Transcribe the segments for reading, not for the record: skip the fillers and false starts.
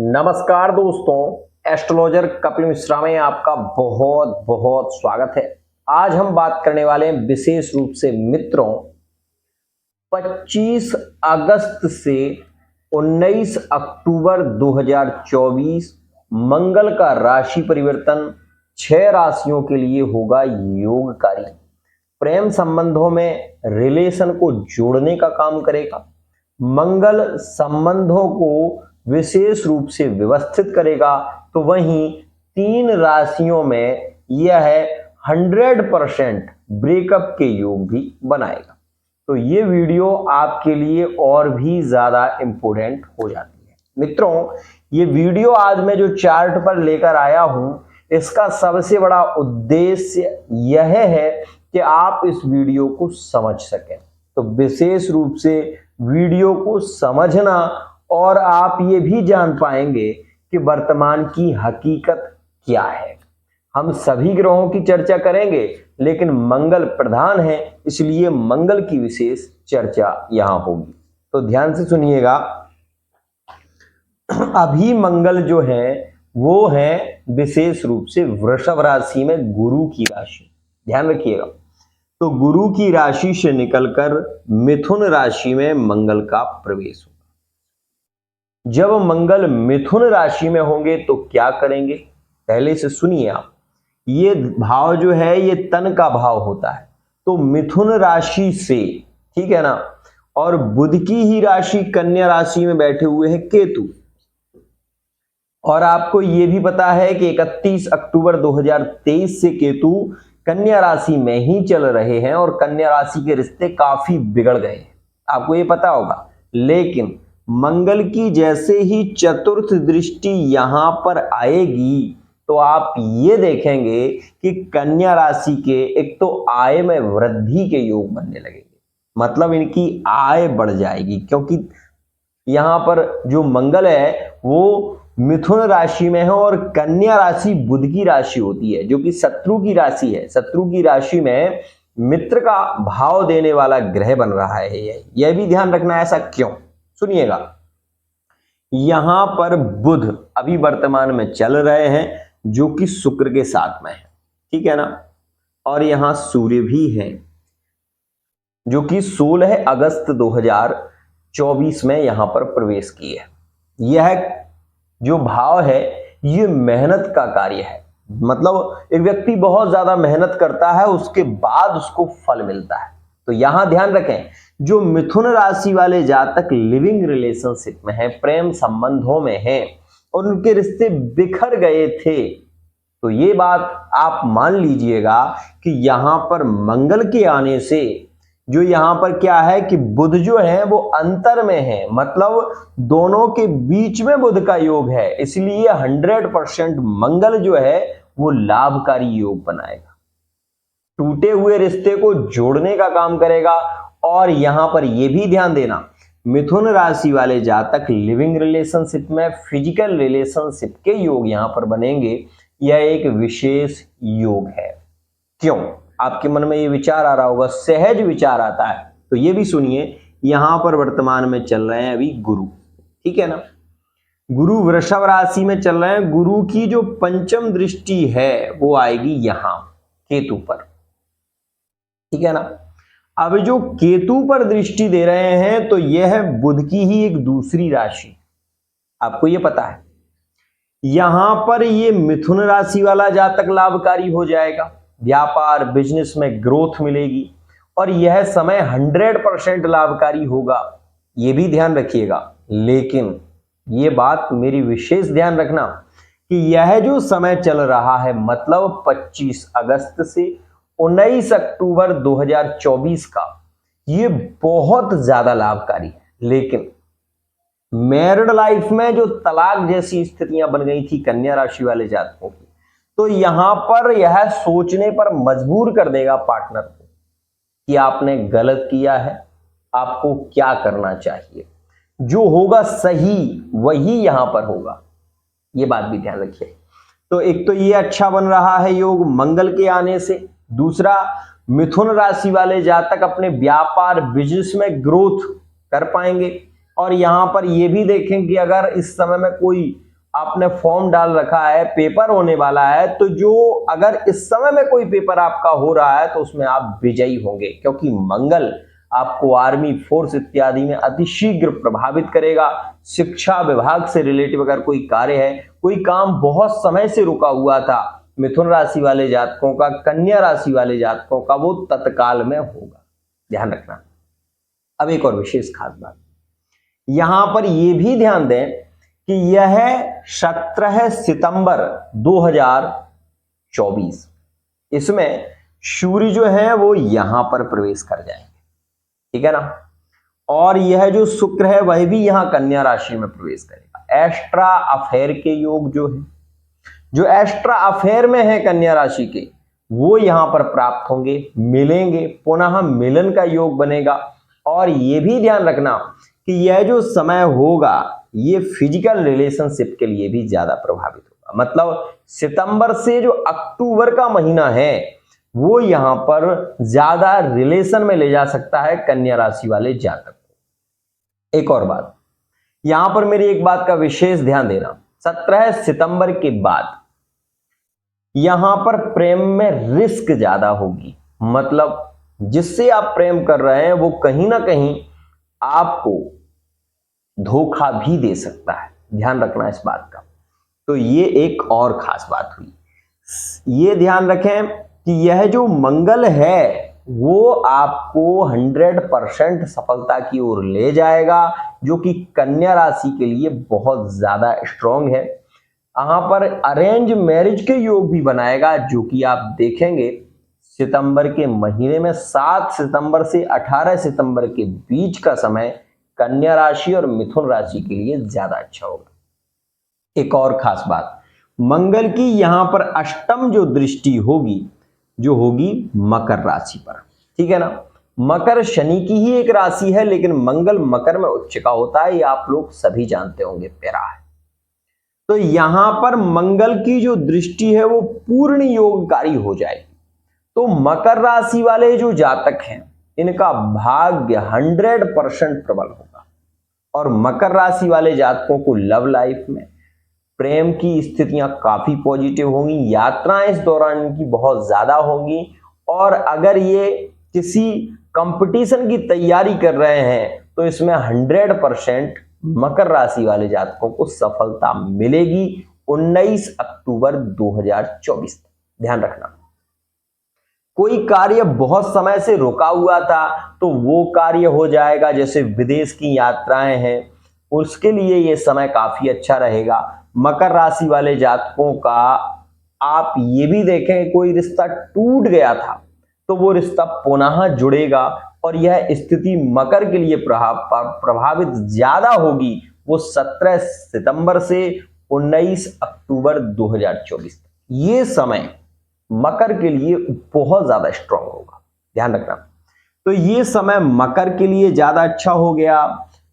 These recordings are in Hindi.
नमस्कार दोस्तों, एस्ट्रोलॉजर कपिल मिश्रा में आपका बहुत बहुत स्वागत है। आज हम बात करने वाले हैं विशेष रूप से मित्रों 25 अगस्त से 19 अक्टूबर 2024 मंगल का राशि परिवर्तन 6 राशियों के लिए होगा योगकारी। प्रेम संबंधों में रिलेशन को जोड़ने का काम करेगा। मंगल संबंधों को विशेष रूप से व्यवस्थित करेगा। तो वहीं 3 राशियों में यह 100% ब्रेकअप के योग भी बनाएगा। तो ये वीडियो आपके लिए और भी ज्यादा इंपॉर्टेंट हो जाती है। मित्रों, ये वीडियो आज मैं जो चार्ट पर लेकर आया हूं, इसका सबसे बड़ा उद्देश्य यह है कि आप इस वीडियो को समझ सकें। तो विशेष रूप से वीडियो को समझना और आप ये भी जान पाएंगे कि वर्तमान की हकीकत क्या है। हम सभी ग्रहों की चर्चा करेंगे, लेकिन मंगल प्रधान है, इसलिए मंगल की विशेष चर्चा यहां होगी। तो ध्यान से सुनिएगा। अभी मंगल जो है वो है विशेष रूप से वृषभ राशि में गुरु की राशि, ध्यान रखिएगा। तो गुरु की राशि से निकलकर मिथुन राशि में मंगल का प्रवेश होगा। जब मंगल मिथुन राशि में होंगे तो क्या करेंगे, पहले से सुनिए आप। ये भाव जो है ये तन का भाव होता है। तो मिथुन राशि से, ठीक है ना, और बुध की ही राशि कन्या राशि में बैठे हुए हैं केतु। और आपको ये भी पता है कि 31 अक्टूबर 2023 से केतु कन्या राशि में ही चल रहे हैं और कन्या राशि के रिश्ते काफी बिगड़ गए हैं, आपको ये पता होगा। लेकिन मंगल की जैसे ही चतुर्थ दृष्टि यहां पर आएगी तो आप ये देखेंगे कि कन्या राशि के एक तो आय में वृद्धि के योग बनने लगेंगे, मतलब इनकी आय बढ़ जाएगी, क्योंकि यहां पर जो मंगल है वो मिथुन राशि में है और कन्या राशि बुध की राशि होती है, जो कि शत्रु की राशि है। शत्रु की राशि में मित्र का भाव देने वाला ग्रह बन रहा है। यह भी ध्यान रखना है। ऐसा क्यों, सुनिएगा। यहां पर बुध अभी वर्तमान में चल रहे हैं, जो कि शुक्र के साथ में है, ठीक है ना। और यहां सूर्य भी है, जो कि 16 अगस्त 2024 में यहां पर प्रवेश किए। यह जो भाव है ये मेहनत का कार्य है, मतलब एक व्यक्ति बहुत ज्यादा मेहनत करता है, उसके बाद उसको फल मिलता है। तो यहां ध्यान रखें, जो मिथुन राशि वाले जातक लिविंग रिलेशनशिप में हैं, प्रेम संबंधों में हैं और उनके रिश्ते बिखर गए थे, तो ये बात आप मान लीजिएगा कि यहां पर मंगल के आने से जो यहां पर क्या है कि बुध जो है वो अंतर में है, मतलब दोनों के बीच में बुध का योग है, इसलिए 100% मंगल जो है वो लाभकारी योग बनाएगा, टूटे हुए रिश्ते को जोड़ने का काम करेगा। और यहां पर यह भी ध्यान देना, मिथुन राशि वाले जातक लिविंग रिलेशनशिप में फिजिकल रिलेशनशिप के योग यहां पर बनेंगे। यह एक विशेष योग है। क्यों, आपके मन में ये विचार आ रहा होगा, सहज विचार आता है। तो ये भी सुनिए, यहां पर वर्तमान में चल रहे हैं अभी गुरु, ठीक है ना। गुरु वृषभ राशि में चल रहे हैं। गुरु की जो पंचम दृष्टि है वो आएगी यहां केतु पर, ठीक है ना। अब जो केतु पर दृष्टि दे रहे हैं तो यह है बुध की ही एक दूसरी राशि, आपको यह पता है। यहां पर यह मिथुन राशि वाला जातक लाभकारी हो जाएगा, व्यापार बिजनेस में ग्रोथ मिलेगी और यह समय 100% लाभकारी होगा, यह भी ध्यान रखिएगा। लेकिन यह बात मेरी विशेष ध्यान रखना कि यह जो समय चल रहा है, मतलब 25 अगस्त से 19 अक्टूबर 2024 का, ये बहुत ज्यादा लाभकारी है। लेकिन मैरिड लाइफ में जो तलाक जैसी स्थितियां बन गई थी कन्या राशि वाले जातकों की, तो यहां पर यह सोचने पर मजबूर कर देगा पार्टनर को कि आपने गलत किया है, आपको क्या करना चाहिए। जो होगा सही वही यहां पर होगा, यह बात भी ध्यान रखिए। तो एक तो ये अच्छा बन रहा है योग मंगल के आने से। दूसरा, मिथुन राशि वाले जातक अपने व्यापार बिजनेस में ग्रोथ कर पाएंगे। और यहां पर यह भी देखें कि अगर इस समय में कोई आपने फॉर्म डाल रखा है, पेपर होने वाला है, तो जो अगर इस समय में कोई पेपर आपका हो रहा है तो उसमें आप विजयी होंगे, क्योंकि मंगल आपको आर्मी, फोर्स इत्यादि में अतिशीघ्र प्रभावित करेगा। शिक्षा विभाग से रिलेटिव अगर कोई कार्य है, कोई काम बहुत समय से रुका हुआ था मिथुन राशि वाले जातकों का, कन्या राशि वाले जातकों का, वो तत्काल में होगा, ध्यान रखना। अब एक और विशेष खास बात, यहां पर यह भी ध्यान दें कि यह 17 सितंबर 2024, इसमें सूर्य जो है वो यहां पर प्रवेश कर जाएंगे, ठीक है ना। और यह जो शुक्र है वह भी यहां कन्या राशि में प्रवेश करेगा। एक्स्ट्रा अफेयर के योग जो है, जो एक्स्ट्रा अफेयर में है कन्या राशि के, वो यहां पर प्राप्त होंगे, मिलेंगे, पुनः मिलन का योग बनेगा। और ये भी ध्यान रखना कि यह जो समय होगा ये फिजिकल रिलेशनशिप के लिए भी ज्यादा प्रभावित होगा। मतलब सितंबर से जो अक्टूबर का महीना है वो यहां पर ज्यादा रिलेशन में ले जा सकता है कन्या राशि वाले जातक को। एक और बात, यहां पर मेरी एक बात का विशेष ध्यान देना, 17 सितंबर के बाद यहां पर प्रेम में रिस्क ज्यादा होगी। मतलब जिससे आप प्रेम कर रहे हैं वो कहीं ना कहीं आपको धोखा भी दे सकता है, ध्यान रखना इस बात का। तो ये एक और खास बात हुई। ये ध्यान रखें कि यह जो मंगल है वो आपको 100% सफलता की ओर ले जाएगा, जो कि कन्या राशि के लिए बहुत ज्यादा स्ट्रांग है। यहां पर अरेंज मैरिज के योग भी बनाएगा, जो कि आप देखेंगे सितंबर के महीने में 7 सितंबर से 18 सितंबर के बीच का समय कन्या राशि और मिथुन राशि के लिए ज्यादा अच्छा होगा। एक और खास बात, मंगल की यहां पर अष्टम जो दृष्टि होगी, जो होगी मकर राशि पर, ठीक है ना। मकर शनि की ही एक राशि है, लेकिन मंगल मकर में उच्च का होता है, ये आप लोग सभी जानते होंगे, प्यारा है। तो यहां पर मंगल की जो दृष्टि है वो पूर्ण योगकारी हो जाएगी। तो मकर राशि वाले जो जातक हैं इनका भाग्य 100% प्रबल होगा। और मकर राशि वाले जातकों को लव लाइफ में प्रेम की स्थितियां काफी पॉजिटिव होंगी, यात्राएं इस दौरान इनकी बहुत ज्यादा होंगी। और अगर ये किसी कंपटीशन की तैयारी कर रहे हैं तो इसमें 100% मकर राशि वाले जातकों को सफलता मिलेगी 19 अक्टूबर 2024 तक, ध्यान रखना। कोई कार्य बहुत समय से रुका हुआ था तो वो कार्य हो जाएगा, जैसे विदेश की यात्राएं हैं, उसके लिए ये समय काफी अच्छा रहेगा। मकर राशि वाले जातकों का आप ये भी देखें, कोई रिश्ता टूट गया था तो वो रिश्ता पुनः जुड़ेगा, और यह स्थिति मकर के लिए प्रभावित ज्यादा होगी, वो 17 सितंबर से 19 अक्टूबर 2024 तक। ये समय मकर के लिए बहुत ज्यादा स्ट्रांग होगा, ध्यान रखना। तो ये समय मकर के लिए ज्यादा अच्छा हो गया।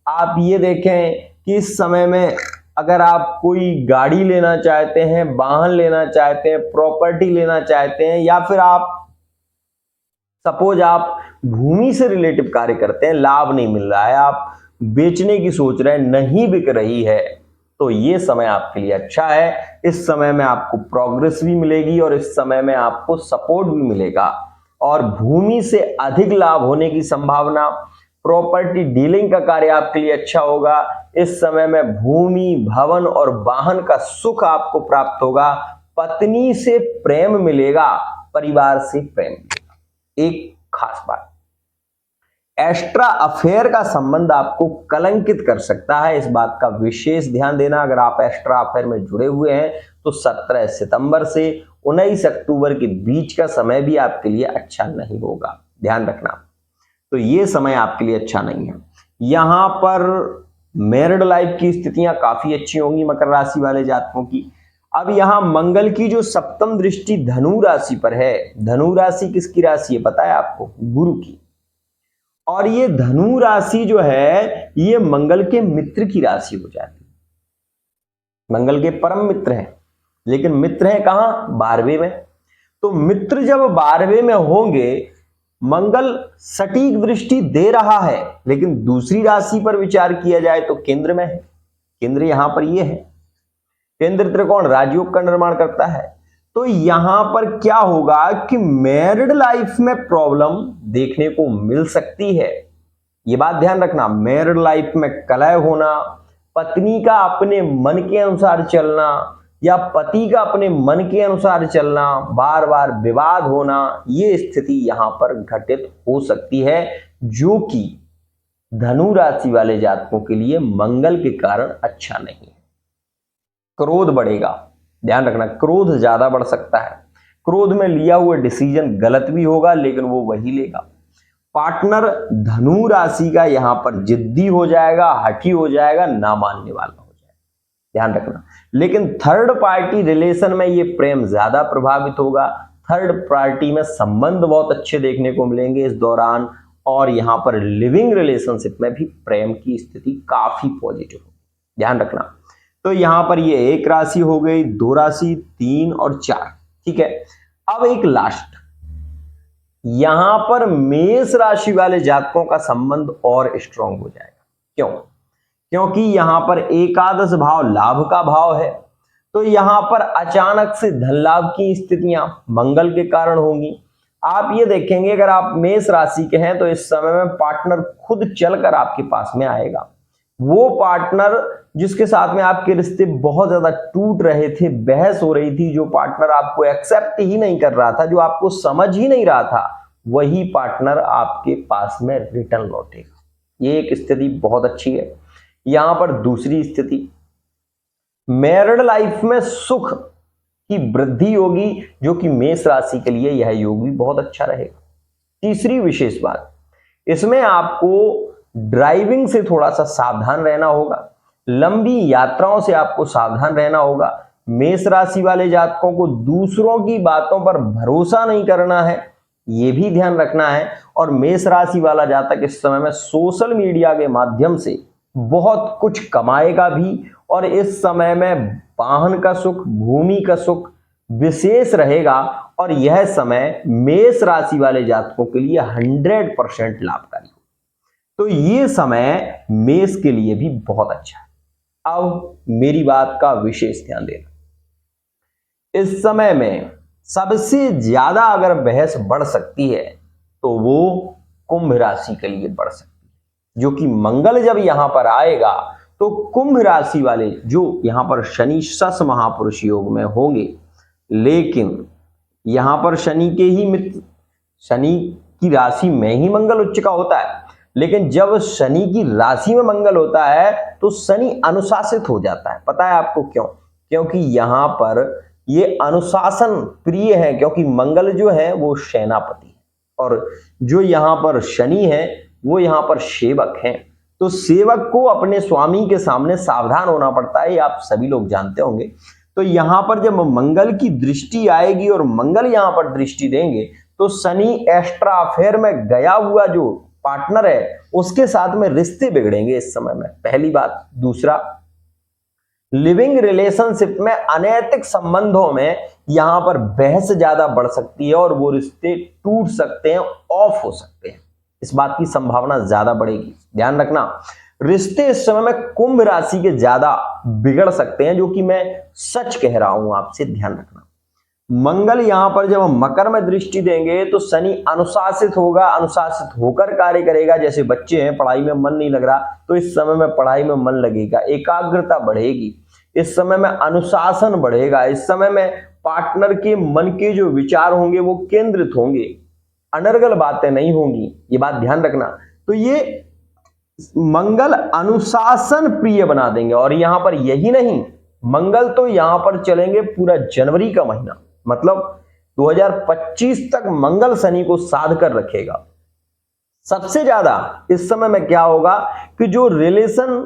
आप ये देखें कि इस समय में अगर आप कोई गाड़ी लेना चाहते हैं, वाहन लेना चाहते हैं, प्रॉपर्टी लेना चाहते हैं, या फिर आप सपोज आप भूमि से रिलेटिव कार्य करते हैं, लाभ नहीं मिल रहा है, आप बेचने की सोच रहे हैं, नहीं बिक रही है, तो ये समय आपके लिए अच्छा है। इस समय में आपको प्रोग्रेस भी मिलेगी और इस समय में आपको सपोर्ट भी मिलेगा, और भूमि से अधिक लाभ होने की संभावना, प्रॉपर्टी डीलिंग का कार्य आपके लिए अच्छा होगा। इस समय में भूमि, भवन और वाहन का सुख आपको प्राप्त होगा। पत्नी से प्रेम मिलेगा, परिवार से प्रेम मिलेगा। एक खास बात, एक्स्ट्रा अफेयर का संबंध आपको कलंकित कर सकता है, इस बात का विशेष ध्यान देना। अगर आप एक्स्ट्रा अफेयर में जुड़े हुए हैं तो 17 सितंबर से 19 अक्टूबर के बीच का समय भी आपके लिए अच्छा नहीं होगा, ध्यान रखना। तो ये समय आपके लिए अच्छा नहीं है। यहां पर मैरिड लाइफ की स्थितियां काफी अच्छी होंगी मकर राशि वाले जातकों की। अब यहां मंगल की जो सप्तम दृष्टि धनु राशि पर है, धनु राशि किसकी राशि है पता है आपको? गुरु की। और ये धनु राशि जो है ये मंगल के मित्र की राशि हो जाती है, मंगल के परम मित्र हैं, लेकिन मित्र हैं कहां? 12वें में। तो मित्र जब 12वें में होंगे, मंगल सटीक दृष्टि दे रहा है, लेकिन दूसरी राशि पर विचार किया जाए तो केंद्र में है, केंद्र यहां पर ये है। केंद्र त्रिकोण राजयोग का निर्माण करता है। तो यहां पर क्या होगा कि मैरिड लाइफ में प्रॉब्लम देखने को मिल सकती है। ये बात ध्यान रखना, मैरिड लाइफ में कलह होना, पत्नी का अपने मन के अनुसार चलना या पति का अपने मन के अनुसार चलना, बार बार विवाद होना, ये स्थिति यहां पर घटित हो सकती है, जो कि धनु राशि वाले जातकों के लिए मंगल के कारण अच्छा नहीं है। क्रोध बढ़ेगा, ध्यान रखना, क्रोध ज्यादा बढ़ सकता है। क्रोध में लिया हुआ डिसीजन गलत भी होगा, लेकिन वो वही लेगा। पार्टनर धनु राशि का यहां पर जिद्दी हो जाएगा, हठी हो जाएगा, ना मानने वाला हो जाएगा, ध्यान रखना। लेकिन थर्ड पार्टी रिलेशन में ये प्रेम ज्यादा प्रभावित होगा। थर्ड पार्टी में संबंध बहुत अच्छे देखने को मिलेंगे इस दौरान, और यहां पर लिविंग रिलेशनशिप में भी प्रेम की स्थिति काफी पॉजिटिव होगी, ध्यान रखना। तो यहां पर ये एक राशि हो गई, 2 राशि, 3 और 4, ठीक है। अब एक लास्ट, यहां पर मेष राशि वाले जातकों का संबंध और स्ट्रांग हो जाएगा। क्यों? क्योंकि यहां पर एकादश भाव लाभ का भाव है, तो यहां पर अचानक से धन लाभ की स्थितियां मंगल के कारण होंगी। आप ये देखेंगे, अगर आप मेष राशि के हैं तो इस समय में पार्टनर खुद चलकर आपके पास में आएगा। वो पार्टनर जिसके साथ में आपके रिश्ते बहुत ज्यादा टूट रहे थे, बहस हो रही थी, जो पार्टनर आपको एक्सेप्ट ही नहीं कर रहा था, जो आपको समझ ही नहीं रहा था, वही पार्टनर आपके पास में रिटर्न लौटेगा। ये एक स्थिति बहुत अच्छी है। यहां पर दूसरी स्थिति, मैरिड लाइफ में सुख की वृद्धि होगी, जो कि मेष राशि के लिए यह योग भी बहुत अच्छा रहेगा। तीसरी विशेष बात, इसमें आपको ड्राइविंग से थोड़ा सा सावधान रहना होगा, लंबी यात्राओं से आपको सावधान रहना होगा। मेष राशि वाले जातकों को दूसरों की बातों पर भरोसा नहीं करना है, यह भी ध्यान रखना है। और मेष राशि वाला जातक इस समय में सोशल मीडिया के माध्यम से बहुत कुछ कमाएगा भी, और इस समय में वाहन का सुख, भूमि का सुख विशेष रहेगा, और यह समय मेष राशि वाले जातकों के लिए 100% लाभकारी हो। तो ये समय मेष के लिए भी बहुत अच्छा है। अब मेरी बात का विशेष ध्यान देना, इस समय में सबसे ज्यादा अगर बहस बढ़ सकती है तो वो कुंभ राशि के लिए बढ़ सकती है, जो कि मंगल जब यहां पर आएगा तो कुंभ राशि वाले जो यहां पर शनि सस महापुरुष योग में होंगे, लेकिन यहां पर शनि के ही मित्र, शनि की राशि में ही मंगल उच्च का होता है, लेकिन जब शनि की राशि में मंगल होता है तो शनि अनुशासित हो जाता है। पता है आपको क्यों? क्योंकि यहां पर ये अनुशासन प्रिय है, क्योंकि मंगल जो है वो सेनापति है, और जो यहां पर शनि है वो यहां पर सेवक हैं। तो सेवक को अपने स्वामी के सामने सावधान होना पड़ता है, ये आप सभी लोग जानते होंगे। तो यहां पर जब मंगल की दृष्टि आएगी और मंगल यहां पर दृष्टि देंगे तो शनि एक्स्ट्रा अफेयर में गया हुआ जो पार्टनर है उसके साथ में रिश्ते बिगड़ेंगे इस समय में, पहली बात। दूसरा, लिविंग रिलेशनशिप में अनैतिक संबंधों में यहां पर बहस ज्यादा बढ़ सकती है और वो रिश्ते टूट सकते हैं, ऑफ हो सकते हैं, इस बात की संभावना ज्यादा बढ़ेगी। ध्यान रखना, रिश्ते इस समय में कुंभ राशि के ज्यादा बिगड़ सकते हैं, जो कि मैं सच कह रहा हूं आपसे, ध्यान रखना। मंगल यहां पर जब हम मकर में दृष्टि देंगे तो शनि अनुशासित होगा, अनुशासित होकर कार्य करेगा। जैसे बच्चे हैं, पढ़ाई में मन नहीं लग रहा तो इस समय में पढ़ाई में मन लगेगा, एकाग्रता बढ़ेगी, इस समय में अनुशासन बढ़ेगा, इस समय में पार्टनर के मन के जो विचार होंगे वो केंद्रित होंगे, अनर्गल बातें नहीं होंगी, ये बात ध्यान रखना। तो ये मंगल अनुशासन प्रिय बना देंगे। और यहां पर यही नहीं, मंगल तो यहां पर चलेंगे पूरा जनवरी का महीना, मतलब 2025 तक मंगल शनि को साध कर रखेगा। सबसे ज्यादा इस समय में क्या होगा कि जो रिलेशन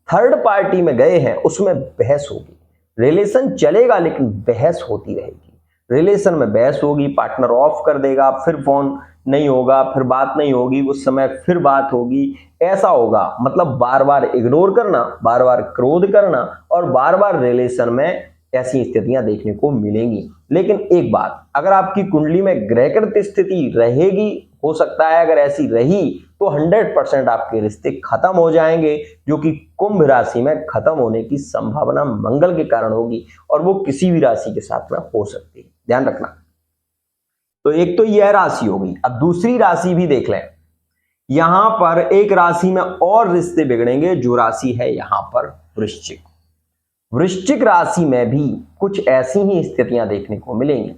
थर्ड पार्टी में गए हैं उसमें बहस होगी। रिलेशन चलेगा लेकिन बहस होती रहेगी, रिलेशन में बहस होगी, पार्टनर ऑफ कर देगा, फिर फोन नहीं होगा, फिर बात नहीं होगी, उस समय फिर बात होगी, ऐसा होगा। मतलब बार बार इग्नोर करना, बार बार क्रोध करना और बार बार रिलेशन में ऐसी स्थितियां देखने को मिलेंगी। लेकिन एक बात, अगर आपकी कुंडली में ग्रहकृत स्थिति रहेगी हो सकता है अगर ऐसी रही तो 100% आपके रिश्ते खत्म हो जाएंगे, जो कि कुंभ राशि में खत्म होने की संभावना मंगल के कारण होगी, और वो किसी भी राशि के साथ में हो सकती है, ध्यान रखना। तो एक तो यह राशि हो गई। अब दूसरी राशि भी देख लें। यहां पर एक राशि में और रिश्ते बिगड़ेंगे, जो राशि है यहां पर वृश्चिक। वृश्चिक राशि में भी कुछ ऐसी ही स्थितियां देखने को मिलेंगी,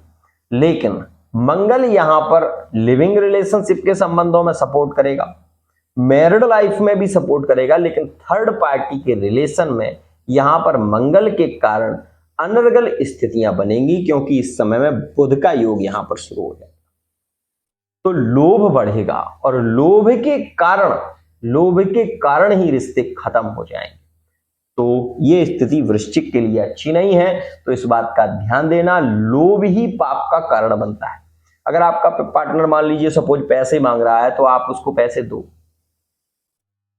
लेकिन मंगल यहां पर लिविंग रिलेशनशिप के संबंधों में सपोर्ट करेगा, मैरिड लाइफ में भी सपोर्ट करेगा, लेकिन थर्ड पार्टी के रिलेशन में यहां पर मंगल के कारण अनर्गल स्थितियां बनेंगी, क्योंकि इस समय में बुध का योग यहां पर शुरू हो जाएगा। तो लोभ बढ़ेगा, और लोभ के कारण ही रिश्ते खत्म हो जाएंगे। तो ये स्थिति वृश्चिक के लिए अच्छी नहीं है, तो इस बात का ध्यान देना। लोभ ही पाप का कारण बनता है। अगर आपका पार्टनर मान लीजिए सपोज पैसे मांग रहा है, तो आप उसको पैसे दो,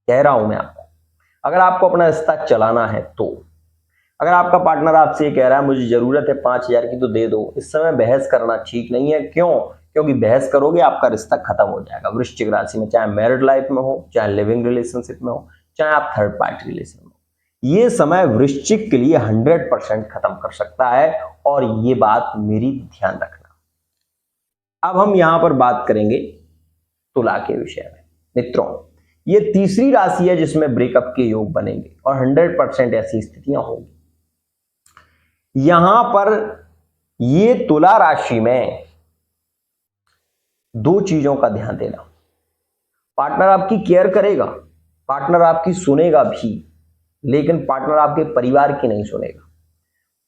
कह रहा हूं मैं आपको। अगर आपको अपना रिश्ता चलाना है तो अगर आपका पार्टनर आपसे ये कह रहा है मुझे जरूरत है 5,000 की, तो दे दो। इस समय बहस करना ठीक नहीं है। क्यों? क्योंकि बहस करोगे आपका रिश्ता खत्म हो जाएगा। वृश्चिक राशि में चाहे मैरिड लाइफ में हो, चाहे लिविंग रिलेशनशिप में हो, चाहे आप थर्ड पार्टी रिलेशन में हो, ये समय वृश्चिक के लिए 100% खत्म कर सकता है, और ये बात मेरी ध्यान रखना। अब हम यहां पर बात करेंगे तुला के विषय में। मित्रों, ये तीसरी राशि है जिसमें ब्रेकअप के योग बनेंगे, और 100% ऐसी स्थितियां होंगी। यहां पर ये तुला राशि में दो चीजों का ध्यान देना। पार्टनर आपकी केयर करेगा, पार्टनर आपकी सुनेगा भी, लेकिन पार्टनर आपके परिवार की नहीं सुनेगा।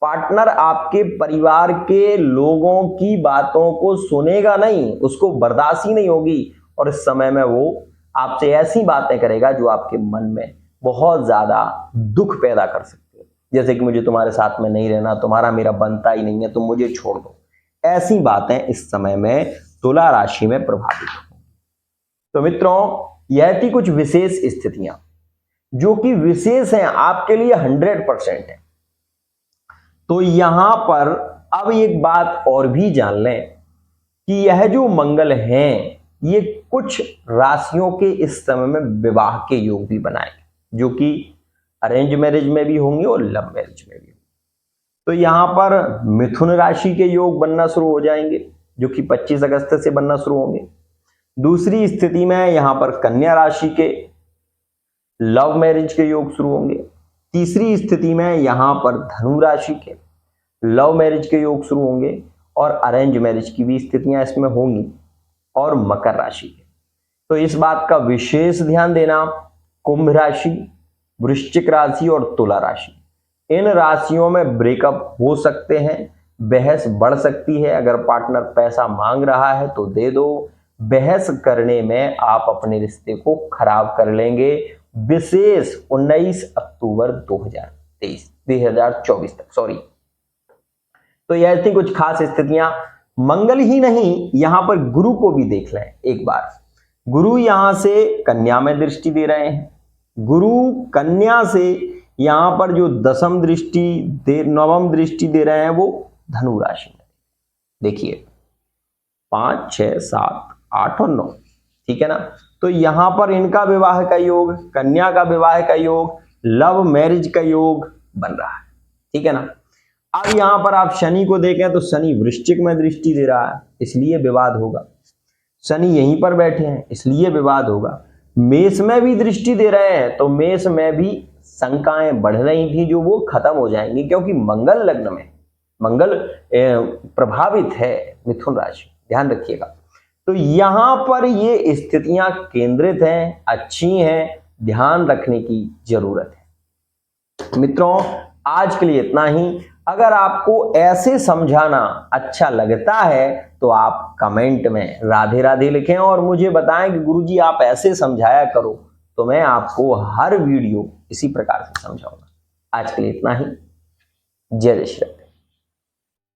पार्टनर आपके परिवार के लोगों की बातों को सुनेगा नहीं, उसको बर्दाश्त ही नहीं होगी, और इस समय में वो आपसे ऐसी बातें करेगा जो आपके मन में बहुत ज्यादा दुख पैदा कर सकते हैं। जैसे कि मुझे तुम्हारे साथ में नहीं रहना, तुम्हारा मेरा बनता ही नहीं है, तुम मुझे छोड़ दो। ऐसी बातें इस समय में तुला राशि में प्रभावित होंगी। तो मित्रों, यह थी कुछ विशेष स्थितियां जो कि विशेष हैं, आपके लिए 100% है। तो यहां पर अब एक बात और भी जान लें कि यह जो मंगल हैं, ये कुछ राशियों के इस समय में विवाह के योग भी बनाएंगे, जो कि अरेंज मैरिज में भी होंगे और लव मैरिज में भी होंगे। तो यहां पर मिथुन राशि के योग बनना शुरू हो जाएंगे, जो कि 25 अगस्त से बनना शुरू होंगे। दूसरी स्थिति में यहां पर कन्या राशि के लव मैरिज के योग शुरू होंगे। तीसरी स्थिति में यहां पर धनु राशि के लव मैरिज के योग शुरू होंगे, और अरेंज मैरिज की भी स्थितियां इसमें होंगी, और मकर राशि के। तो इस बात का विशेष ध्यान देना, कुंभ राशि, वृश्चिक राशि और तुला राशि, इन राशियों में ब्रेकअप हो सकते हैं, बहस बढ़ सकती है। अगर पार्टनर पैसा मांग रहा है तो दे दो, बहस करने में आप अपने रिश्ते को खराब कर लेंगे। विशेष 19 अक्टूबर 2024 तक, सॉरी। तो यह थी कुछ खास स्थितियां। मंगल ही नहीं, यहां पर गुरु को भी देख लें एक बार। गुरु यहां से कन्या में दृष्टि दे रहे हैं। गुरु कन्या से यहां पर जो नवम दृष्टि दे रहे हैं, वो धनु राशि में। देखिए 5, 6, 7, 8 और 9, ठीक है ना। तो यहां पर इनका विवाह का योग, कन्या का विवाह का योग, लव मैरिज का योग बन रहा है, ठीक है ना। अब यहां पर आप शनि को देखें तो शनि वृश्चिक में दृष्टि दे रहा है, इसलिए विवाद होगा। शनि यहीं पर बैठे हैं, इसलिए विवाद होगा। मेष में भी दृष्टि दे रहे हैं, तो मेष में भी शंकाएं बढ़ रही थी, जो वो खत्म हो जाएंगी, क्योंकि मंगल लग्न में, मंगल प्रभावित है मिथुन राशि, ध्यान रखिएगा। तो यहां पर ये स्थितियां केंद्रित हैं, अच्छी हैं, ध्यान रखने की जरूरत है। मित्रों, आज के लिए इतना ही। अगर आपको ऐसे समझाना अच्छा लगता है तो आप कमेंट में राधे राधे लिखें और मुझे बताएं कि गुरुजी आप ऐसे समझाया करो, तो मैं आपको हर वीडियो इसी प्रकार से समझाऊंगा। आज के लिए इतना ही। जय श्री राम।